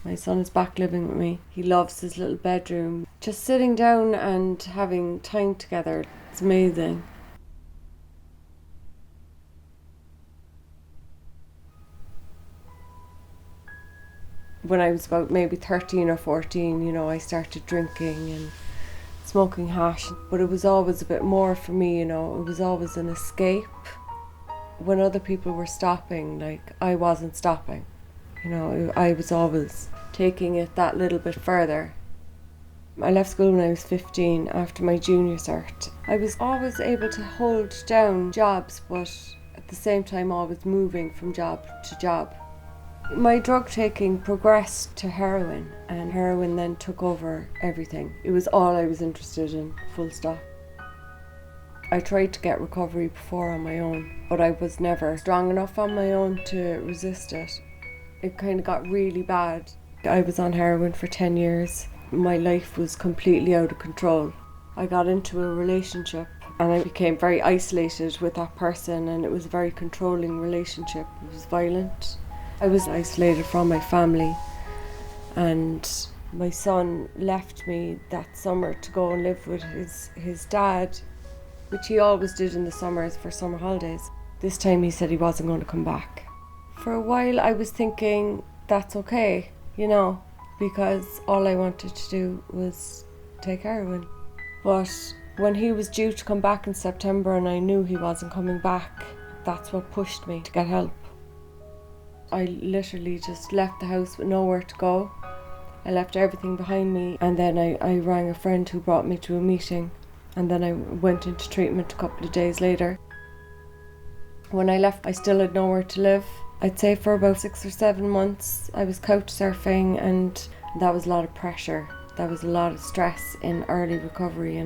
My son is back living with me. He loves his little bedroom. Just sitting down and having time together, it's amazing. When I was about maybe 13 or 14, I started drinking and smoking hash, but it was always a bit more for me, it was always an escape. When other people were stopping, I wasn't stopping. I was always taking it that little bit further. I left school when I was 15 after my junior cert. I was always able to hold down jobs, but at the same time always moving from job to job. My drug taking progressed to heroin, and heroin then took over everything. It was all I was interested in, full stop. I tried to get recovery before on my own, but I was never strong enough on my own to resist it. It kind of got really bad. I was on heroin for 10 years. My life was completely out of control. I got into a relationship and I became very isolated with that person, and it was a very controlling relationship. It was violent. I was isolated from my family, and my son left me that summer to go and live with his dad, which he always did in the summers for summer holidays. This time he said he wasn't going to come back. For a while I was thinking that's okay, because all I wanted to do was take heroin. But when he was due to come back in September and I knew he wasn't coming back, that's what pushed me to get help. I literally just left the house with nowhere to go. I left everything behind me, and then I rang a friend who brought me to a meeting, and then I went into treatment a couple of days later. When I left, I still had nowhere to live. I'd say for about 6 or 7 months I was couch surfing, and that was a lot of pressure. That was a lot of stress in early recovery,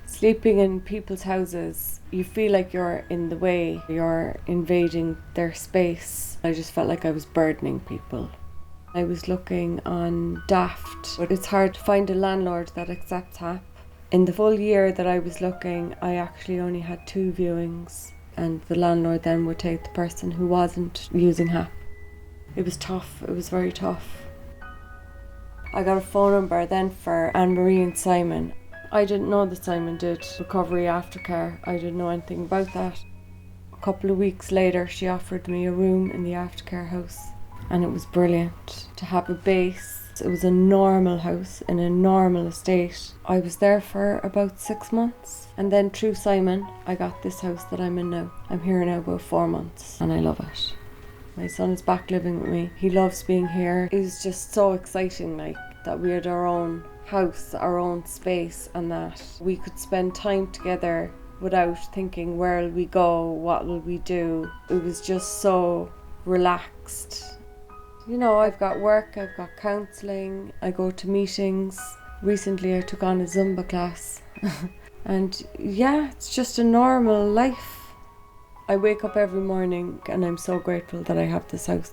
Sleeping in people's houses, you feel like you're in the way, you're invading their space. I just felt like I was burdening people. I was looking on Daft, but it's hard to find a landlord that accepts HAP. In the full year that I was looking, I actually only had 2 viewings, and the landlord then would take the person who wasn't using HAP. It was tough, it was very tough. I got a phone number then for Anne-Marie and Simon. I didn't know that Simon did recovery aftercare. I didn't know anything about that. A couple of weeks later, she offered me a room in the aftercare house, and it was brilliant to have a base. It was a normal house in a normal estate. I was there for about 6 months, and then through Simon I got this house that I'm in now. I'm here now about 4 months and I love it. My son is back living with me. He loves being here. It was just so exciting, that we had our own house, our own space, and that we could spend time together without thinking, where will we go, what will we do. It was just so relaxed. I've got work, I've got counselling, I go to meetings. Recently I took on a Zumba class and it's just a normal life. I wake up every morning and I'm so grateful that I have this house.